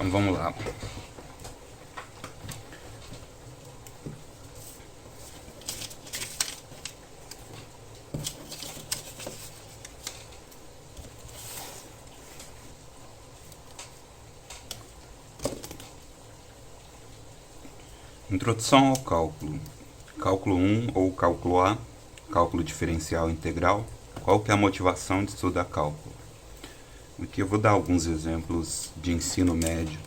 Então vamos lá. Introdução ao cálculo. Cálculo 1 ou cálculo A, cálculo diferencial integral. Qual que é a motivação de estudar cálculo? Aqui eu vou dar alguns exemplos de ensino médio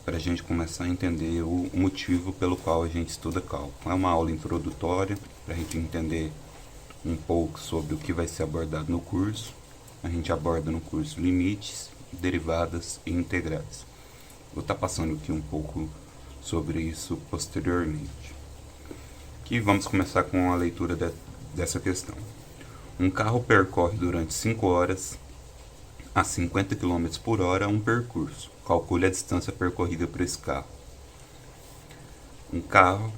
para a gente começar a entender o motivo pelo qual a gente estuda cálculo. É uma aula introdutória para a gente entender um pouco sobre o que vai ser abordado no curso. A gente aborda no curso limites, derivadas e integrais. Vou estar passando aqui um pouco sobre isso posteriormente. Aqui vamos começar com a leitura dessa questão. Um carro percorre durante 5 horas a 50 km por hora um percurso. Calcule a distância percorrida por esse carro. Um carro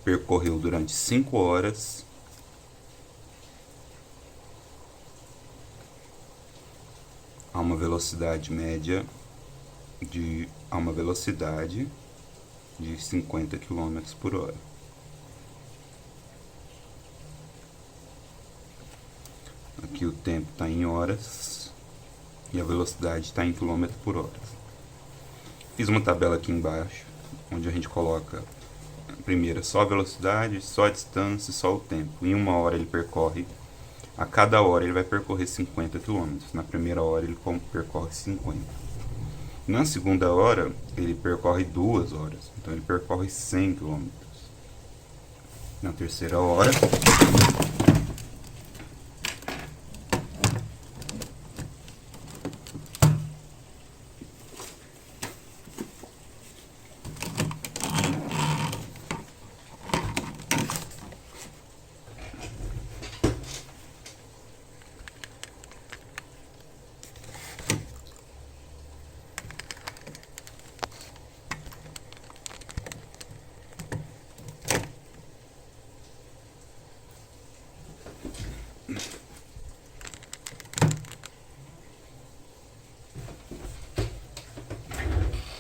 percorreu durante 5 horas a uma velocidade média de 50 km por hora. Aqui o tempo está em horas e a velocidade está em km por hora. Fiz uma tabela aqui embaixo, onde a gente coloca primeiro só a velocidade, só a distância, só o tempo. Em uma hora ele percorre, a cada hora ele vai percorrer 50 km. Na primeira hora ele percorre 50. Na segunda hora, ele percorre 2 horas, então ele percorre 100 km. Na terceira hora,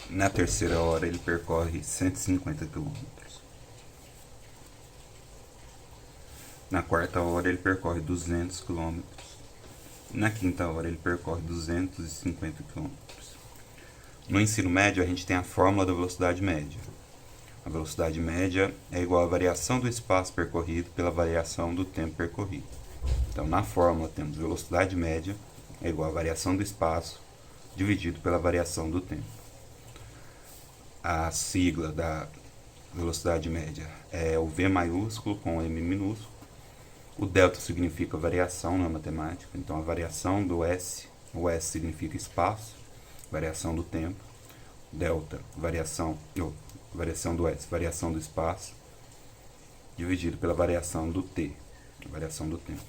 na terceira hora ele percorre 150 km. Na quarta hora ele percorre 200 km. Na quinta hora ele percorre 250 km. No ensino médio a gente tem a fórmula da velocidade média. A velocidade média é igual à variação do espaço percorrido pela variação do tempo percorrido. Então na fórmula temos velocidade média é igual à variação do espaço dividido pela variação do tempo. A sigla da velocidade média é o V maiúsculo com o M minúsculo. O delta significa variação na matemática, então a variação do S, o S significa espaço, variação do tempo. Delta, variação do S, variação do espaço, dividido pela variação do T, variação do tempo.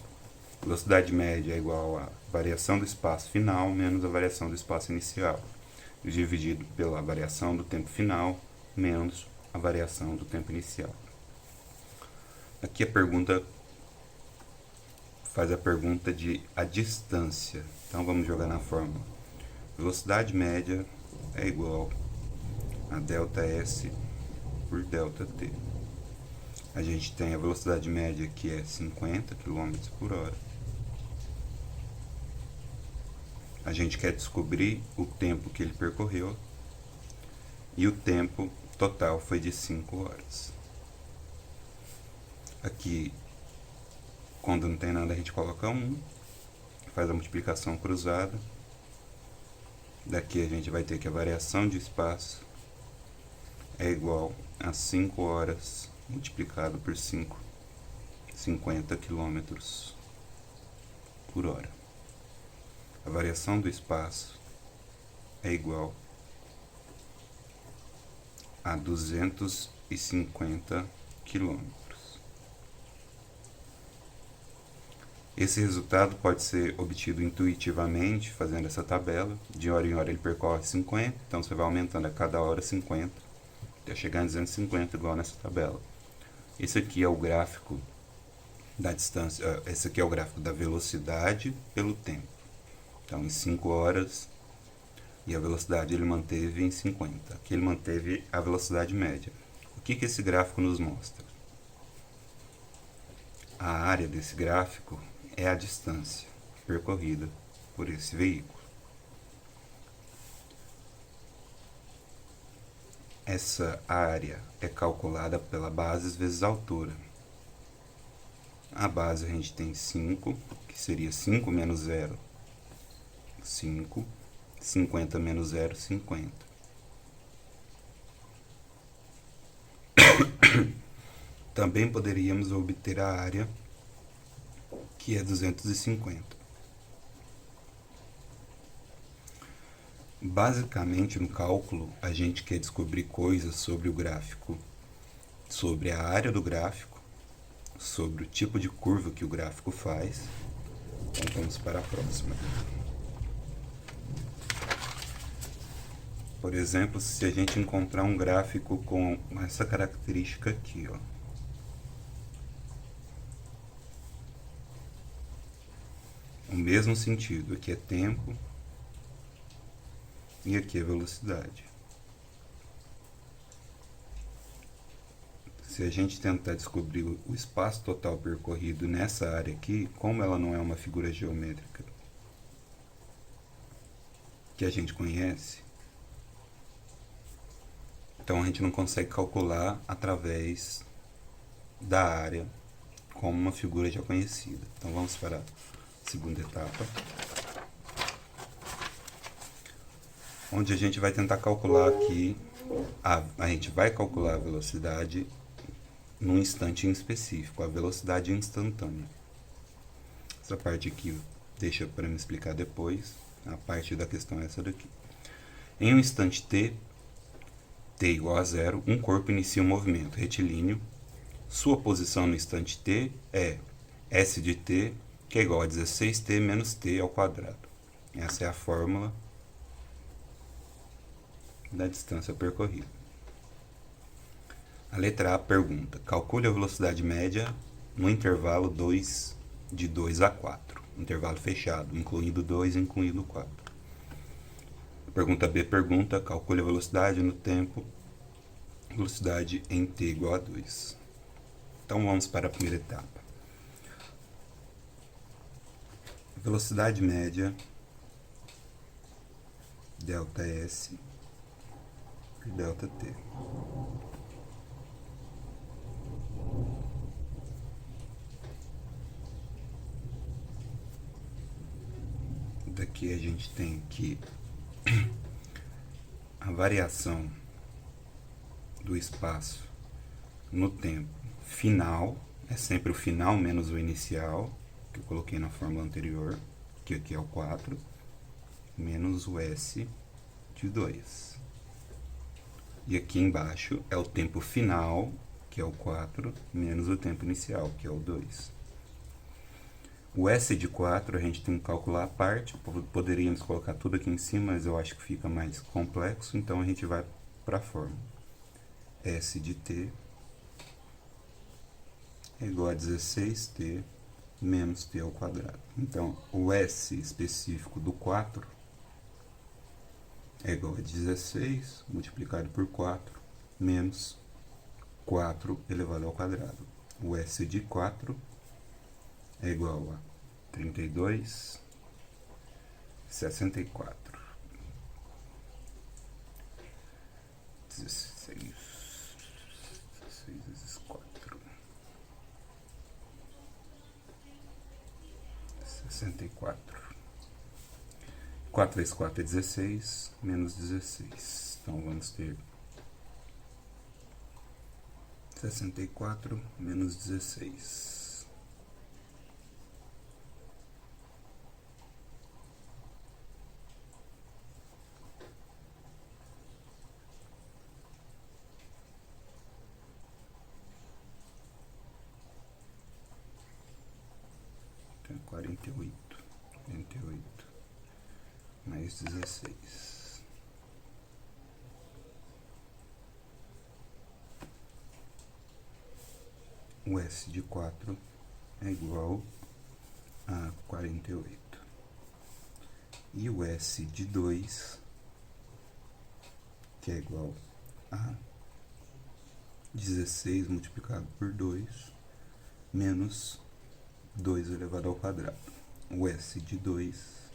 Velocidade média é igual a variação do espaço final menos a variação do espaço inicial, dividido pela variação do tempo final menos a variação do tempo inicial. Aqui a pergunta faz a pergunta de a distância. Então vamos jogar na fórmula. Velocidade média é igual a delta S por delta T. A gente tem a velocidade média que é 50 km por hora. A gente quer descobrir o tempo que ele percorreu e o tempo total foi de 5 horas. Aqui, quando não tem nada, a gente coloca 1, faz a multiplicação cruzada. Daqui a gente vai ter que a variação de espaço é igual a 5 horas multiplicado por 5, 50 km por hora. A variação do espaço é igual a 250 km. Esse resultado pode ser obtido intuitivamente fazendo essa tabela. De hora em hora ele percorre 50, então você vai aumentando a cada hora 50, até chegar em 250 igual nessa tabela. Esse aqui é o gráfico da distância, esse aqui é o gráfico da velocidade pelo tempo. Então em 5 horas e a velocidade ele manteve em 50. Aqui ele manteve a velocidade média. O que esse gráfico nos mostra? A área desse gráfico é a distância percorrida por esse veículo. Essa área é calculada pela base vezes a altura. A base a gente tem 5, que seria 5 menos 0, 5. 50 menos 0, 50. Também poderíamos obter a área, que é 250. Basicamente, no cálculo, a gente quer descobrir coisas sobre o gráfico, sobre a área do gráfico, sobre o tipo de curva que o gráfico faz. Então, vamos para a próxima. Por exemplo, se a gente encontrar um gráfico com essa característica aqui, ó. O mesmo sentido, aqui é tempo e aqui é velocidade. Se a gente tentar descobrir o espaço total percorrido nessa área aqui, como ela não é uma figura geométrica que a gente conhece, então a gente não consegue calcular através da área como uma figura já conhecida. Então vamos para a segunda etapa, onde a gente vai tentar calcular aqui, a gente vai calcular a velocidade num instante em específico, a velocidade instantânea. Essa parte aqui deixa para me explicar depois, a parte da questão é essa daqui. Em um instante t igual a 0, um corpo inicia um movimento retilíneo. Sua posição no instante t é s de t, que é igual a 16t menos t ao quadrado. Essa é a fórmula da distância percorrida. A letra A pergunta: calcule a velocidade média no intervalo de 2 a 4. Intervalo fechado, incluindo 2 e incluindo 4. A pergunta B pergunta: calcule a velocidade no tempo, velocidade em t igual a 2. Então vamos para a primeira etapa. Velocidade média, delta S e delta T. Daqui a gente tem que a variação do espaço no tempo final é sempre o final menos o inicial, que eu coloquei na fórmula anterior, que aqui é o 4, menos o S de 2. E aqui embaixo é o tempo final, que é o 4, menos o tempo inicial, que é o 2. O S de 4 a gente tem que calcular a parte, poderíamos colocar tudo aqui em cima, mas eu acho que fica mais complexo, então a gente vai para a fórmula. S de t é igual a 16t menos t ao quadrado. Então, o S específico do 4 é igual a 16 multiplicado por 4 menos 4 elevado ao quadrado. O S de 4 é igual a 32,64. 16 vezes 4. 64. 4 vezes 4 é 16, menos 16. Então vamos ter 64 menos 16. Então, 48 mais 16. O S de 4 é igual a 48. E o S de 2 que é igual a 16 multiplicado por 2, menos 2 elevado ao quadrado. O S de 2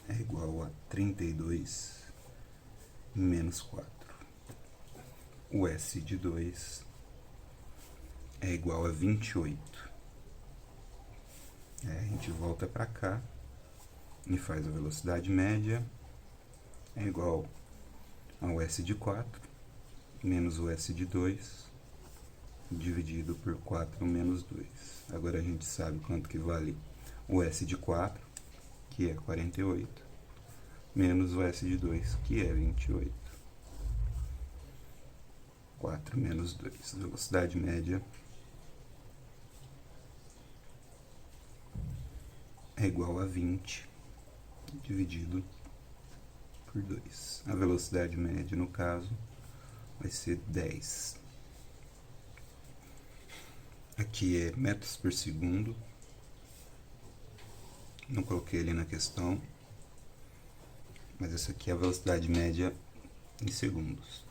é igual a 32 menos 4. O S de 2 é igual a 28. A gente volta para cá e faz a velocidade média é igual ao S de 4 menos o S de 2 dividido por 4 menos 2. Agora a gente sabe quanto que vale o S de 4, que é 48, menos o S de 2, que é 28. 4 menos 2. Velocidade média é igual a 20 dividido por 2. A velocidade média, no caso, vai ser 10. Aqui é metros por segundo. Não coloquei ali na questão, mas essa aqui é a velocidade média em segundos.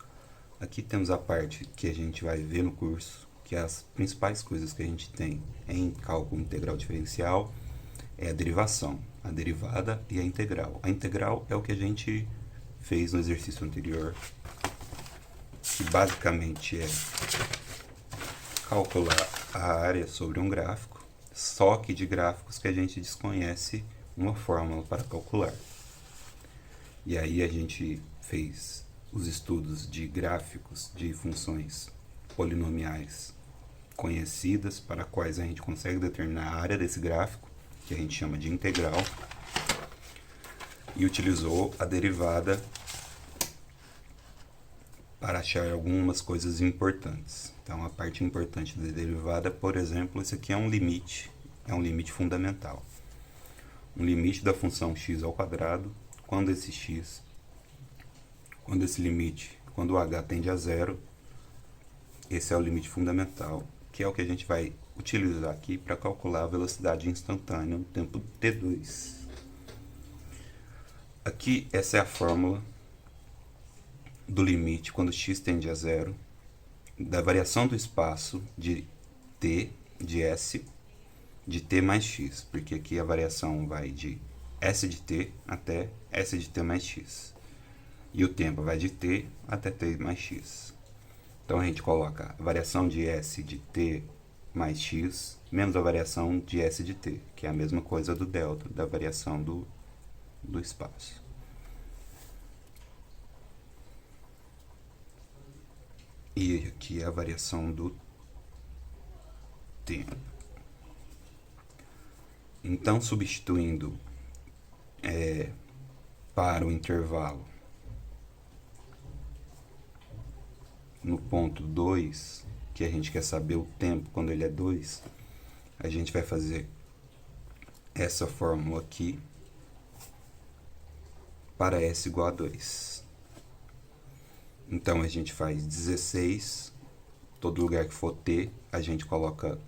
Aqui temos a parte que a gente vai ver no curso, que as principais coisas que a gente tem em cálculo integral diferencial é a derivação, a derivada e a integral. A integral é o que a gente fez no exercício anterior, que basicamente é calcular a área sobre um gráfico, só que de gráficos que a gente desconhece uma fórmula para calcular. E aí a gente fez os estudos de gráficos de funções polinomiais conhecidas, para quais a gente consegue determinar a área desse gráfico, que a gente chama de integral, e utilizou a derivada para achar algumas coisas importantes. Então, a parte importante da derivada, por exemplo, esse aqui é um limite fundamental. Um limite da função x ao quadrado, quando o h tende a zero, esse é o limite fundamental, que é o que a gente vai utilizar aqui para calcular a velocidade instantânea no tempo t2. Aqui, essa é a fórmula do limite quando x tende a zero, da variação do espaço de t, de s, de t mais x, porque aqui a variação vai de s de t até s de t mais x. E o tempo vai de t até t mais x. Então a gente coloca a variação de s de t mais x menos a variação de s de t, que é a mesma coisa do delta, da variação do espaço. E aqui é a variação do tempo. Então, substituindo para o intervalo no ponto 2, que a gente quer saber o tempo quando ele é 2, a gente vai fazer essa fórmula aqui para s igual a 2. Então, a gente faz 16, todo lugar que for t, a gente coloca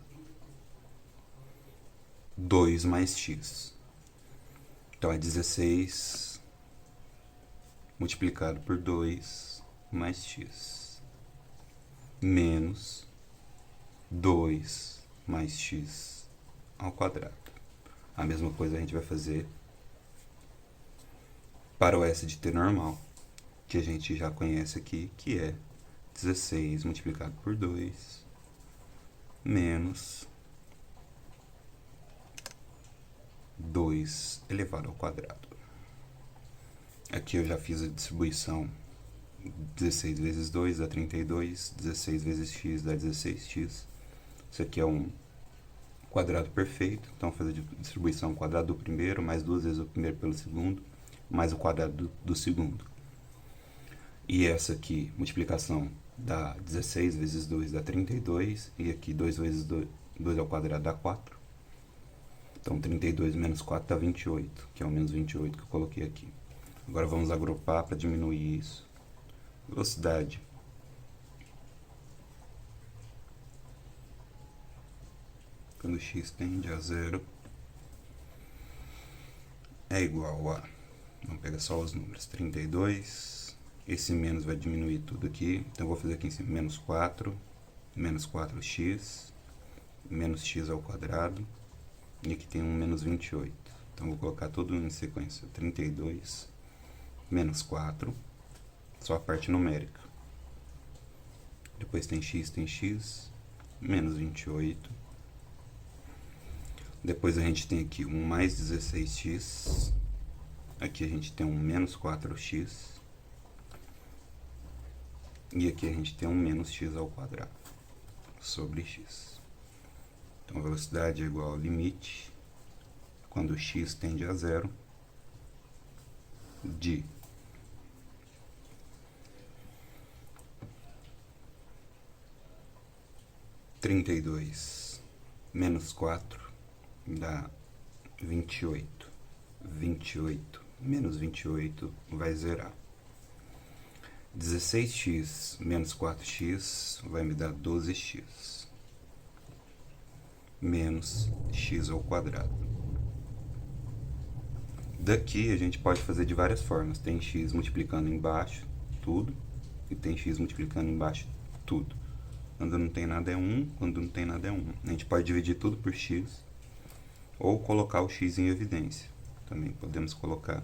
2 mais x. Então, é 16 multiplicado por 2 mais x, menos 2 mais x ao quadrado. A mesma coisa a gente vai fazer para o s de t normal, que a gente já conhece aqui, que é 16 multiplicado por 2 menos 2 elevado ao quadrado. Aqui eu já fiz a distribuição. 16 vezes 2 dá 32, 16 vezes x dá 16x. Isso aqui é um quadrado perfeito, então fazer a distribuição quadrado do primeiro, mais 2 vezes o primeiro pelo segundo, mais o quadrado do segundo. E essa aqui, multiplicação, dá 16 vezes 2 dá 32, e aqui 2 vezes 2 ao quadrado dá 4. Então 32 menos 4 dá 28, que é o menos 28 que eu coloquei aqui. Agora vamos agrupar para diminuir isso. Velocidade quando x tende a zero é igual a, vamos pegar só os números, 32 Esse menos vai diminuir tudo aqui. Então eu vou fazer aqui em cima menos 4x, menos x ao quadrado. E aqui tem um menos 28. Então eu vou colocar tudo em sequência. 32 menos 4, só a parte numérica. Depois tem x, menos 28. Depois a gente tem aqui um mais 16x. Aqui a gente tem um menos 4x. E aqui a gente tem um menos x ao quadrado sobre x. Então a velocidade é igual ao limite, quando x tende a zero, de trinta e dois menos 4 dá 28. 28 menos 28 vai zerar. 16x menos 4x vai me dar 12x. Menos x ao quadrado. Daqui a gente pode fazer de várias formas. Tem x multiplicando embaixo, tudo. E tem x multiplicando embaixo, tudo. Quando não tem nada é 1, quando não tem nada é 1. A gente pode dividir tudo por x. Ou colocar o x em evidência. Também podemos colocar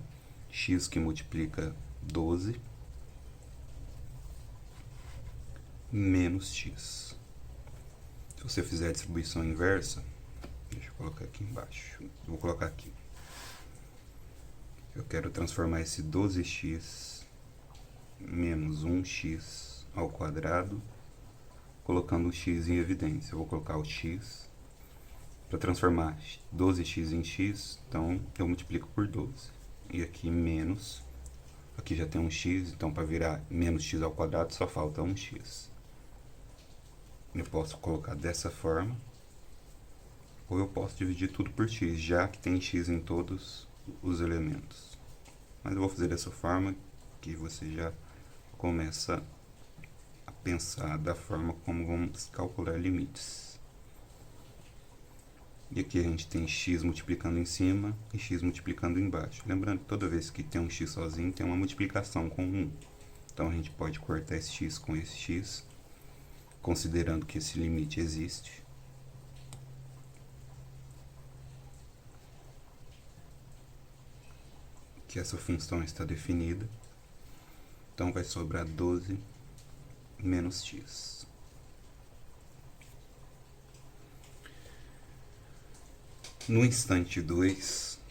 x que multiplica 12 menos x. Se você fizer a distribuição inversa, deixa eu colocar aqui embaixo. Vou colocar aqui. Eu quero transformar esse 12x menos 1x ao quadrado, colocando o x em evidência. Eu vou colocar o x. Para transformar 12x em x, então eu multiplico por 12. E aqui menos. Aqui já tem um x, então para virar menos x ao quadrado só falta um x. Eu posso colocar dessa forma, ou eu posso dividir tudo por x, já que tem x em todos os elementos. Mas eu vou fazer dessa forma, que você já começa a pensar da forma como vamos calcular limites. E aqui a gente tem x multiplicando em cima e x multiplicando embaixo. Lembrando que toda vez que tem um x sozinho, tem uma multiplicação com 1. Então a gente pode cortar esse x com esse x, considerando que esse limite existe. Que essa função está definida. Então vai sobrar 12 menos x. No instante 2,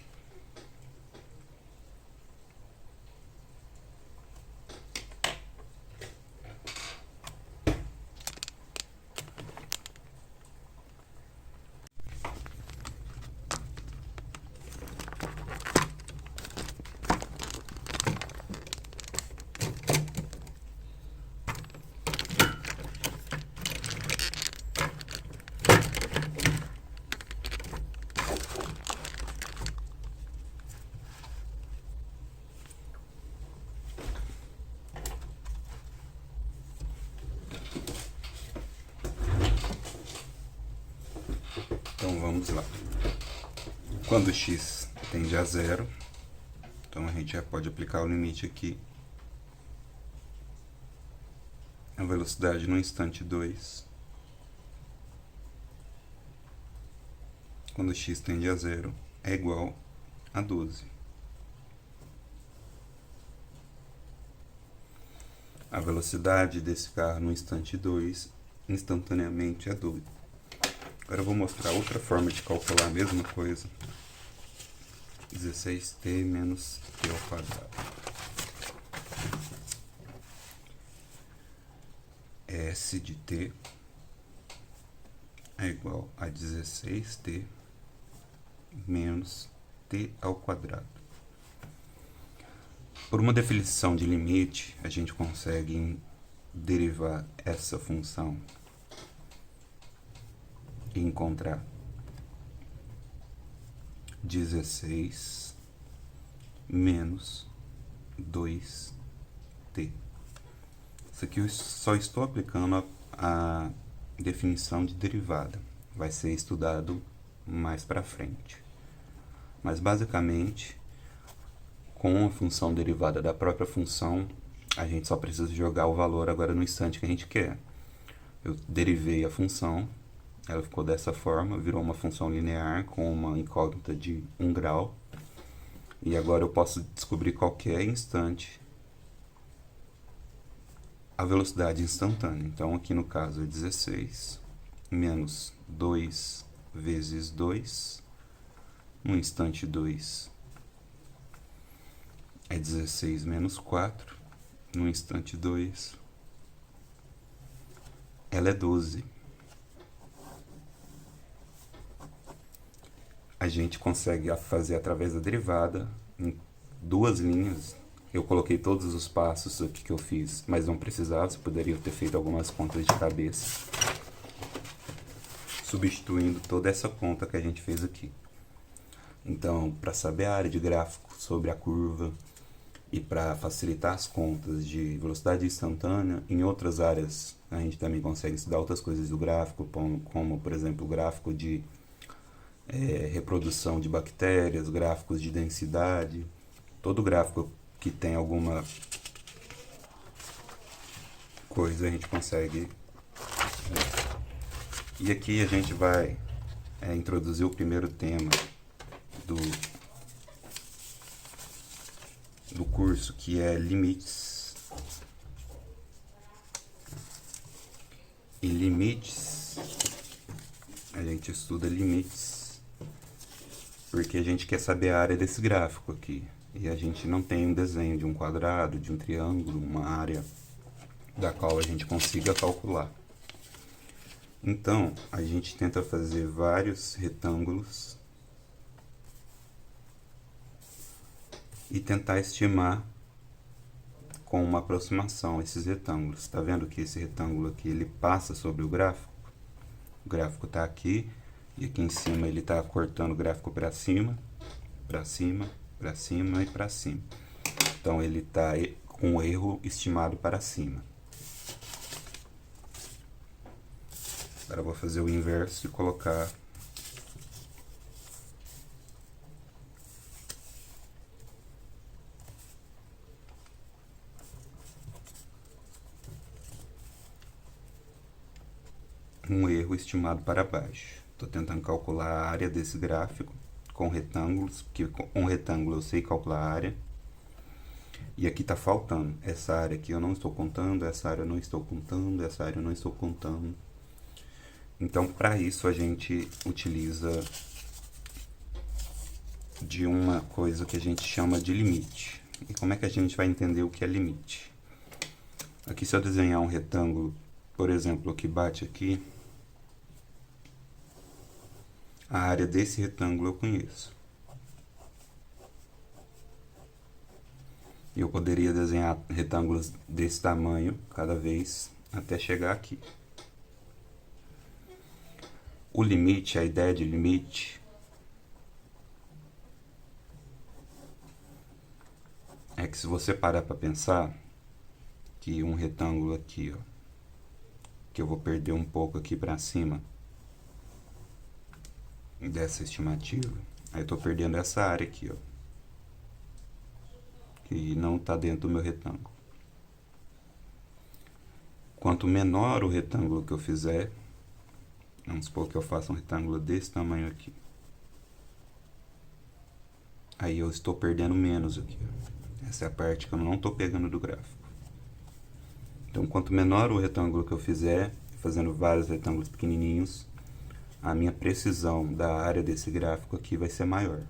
então vamos lá. Quando x tende a zero, então a gente já pode aplicar o limite aqui. A velocidade no instante 2, quando x tende a zero, é igual a 12. A velocidade desse carro no instante 2, instantaneamente, é 12. Agora eu vou mostrar outra forma de calcular a mesma coisa. 16t menos t ao quadrado. S de t é igual a 16t menos t ao quadrado. Por uma definição de limite, a gente consegue derivar essa função e encontrar 16 menos 2t. Isso aqui eu só estou aplicando a definição de derivada. Vai ser estudado mais para frente. Mas basicamente, com a função derivada da própria função, A gente só precisa jogar o valor agora no instante que a gente quer. Eu derivei a função, ela ficou dessa forma, virou uma função linear com uma incógnita de 1 grau. E agora eu posso descobrir qualquer instante a velocidade instantânea. Então aqui no caso é 16 menos 2 vezes 2, no instante 2 é 16 menos 4, no instante 2 ela é 12. A gente consegue fazer através da derivada em 2 linhas. Eu coloquei todos os passos aqui que eu fiz, mas não precisava, você poderia ter feito algumas contas de cabeça, substituindo toda essa conta que a gente fez aqui. Então, para saber a área de gráfico sobre a curva e para facilitar as contas de velocidade instantânea, em outras áreas a gente também consegue estudar outras coisas do gráfico, como por exemplo o gráfico de reprodução de bactérias, gráficos de densidade. Todo gráfico que tem alguma coisa a gente consegue. E aqui a gente vai introduzir o primeiro tema do curso, que é limites. E limites, a gente estuda limites porque a gente quer saber a área desse gráfico aqui. E a gente não tem um desenho de um quadrado, de um triângulo, uma área da qual a gente consiga calcular. Então, a gente tenta fazer vários retângulos e tentar estimar com uma aproximação esses retângulos. Tá vendo que esse retângulo aqui ele passa sobre o gráfico? O gráfico está aqui e aqui em cima ele está cortando o gráfico para cima, para cima, para cima e para cima. Então ele está com o erro estimado para cima. Agora eu vou fazer o inverso e colocar um erro estimado para baixo. Estou tentando calcular a área desse gráfico com retângulos, porque com retângulo eu sei calcular a área. E aqui está faltando. Essa área aqui eu não estou contando, essa área eu não estou contando, essa área eu não estou contando. Então, para isso, a gente utiliza de uma coisa que a gente chama de limite. E como é que a gente vai entender o que é limite? Aqui, se eu desenhar um retângulo, por exemplo, que bate aqui, a área desse retângulo eu conheço. Eu poderia desenhar retângulos desse tamanho cada vez até chegar aqui. O limite, a ideia de limite, é que se você parar para pensar que um retângulo aqui, ó, que eu vou perder um pouco aqui para cima dessa estimativa, aí eu estou perdendo essa área aqui, ó, que não está dentro do meu retângulo. Quanto menor o retângulo que eu fizer, vamos supor que eu faça um retângulo desse tamanho aqui, aí eu estou perdendo menos aqui, ó. Essa é a parte que eu não estou pegando do gráfico. Então, quanto menor o retângulo que eu fizer, fazendo vários retângulos pequenininhos, a minha precisão da área desse gráfico aqui vai ser maior.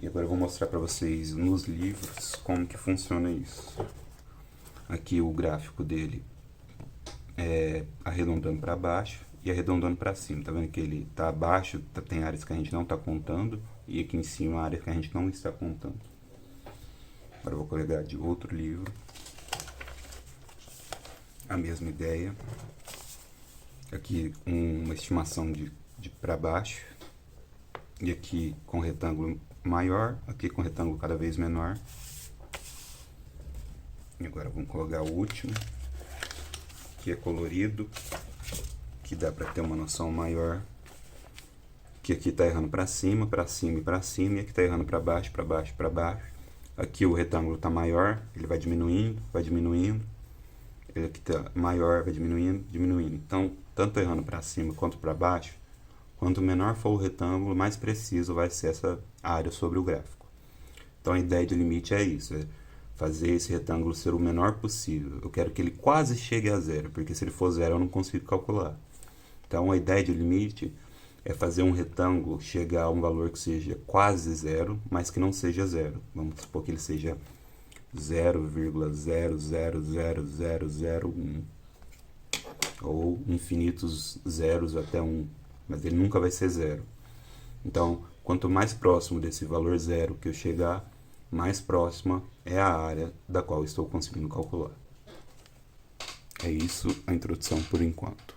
E agora eu vou mostrar para vocês nos livros como que funciona isso. Aqui o gráfico dele é arredondando para baixo e arredondando para cima. Tá vendo que ele está abaixo, tem áreas que a gente não está contando, e aqui em cima áreas que a gente não está contando. Agora eu vou colegar de outro livro a mesma ideia. Aqui uma estimação de para baixo, e aqui com retângulo maior, aqui com retângulo cada vez menor. E agora vamos colocar o último, que é colorido, que dá para ter uma noção maior. Que aqui está errando para cima, para cima e para cima, e aqui está errando para baixo, para baixo, para baixo. Aqui o retângulo está maior, ele vai diminuindo, vai diminuindo. Ele aqui está maior, vai diminuindo, diminuindo. Então, tanto errando para cima quanto para baixo, quanto menor for o retângulo, mais preciso vai ser essa área sobre o gráfico. Então, a ideia de limite é isso, é fazer esse retângulo ser o menor possível. Eu quero que ele quase chegue a zero, porque se ele for zero eu não consigo calcular. Então, a ideia de limite é fazer um retângulo chegar a um valor que seja quase zero, mas que não seja zero. Vamos supor que ele seja 0,000001 ou infinitos zeros até 1, mas ele nunca vai ser zero. Então, quanto mais próximo desse valor zero que eu chegar, mais próxima é a área da qual estou conseguindo calcular. É isso a introdução por enquanto.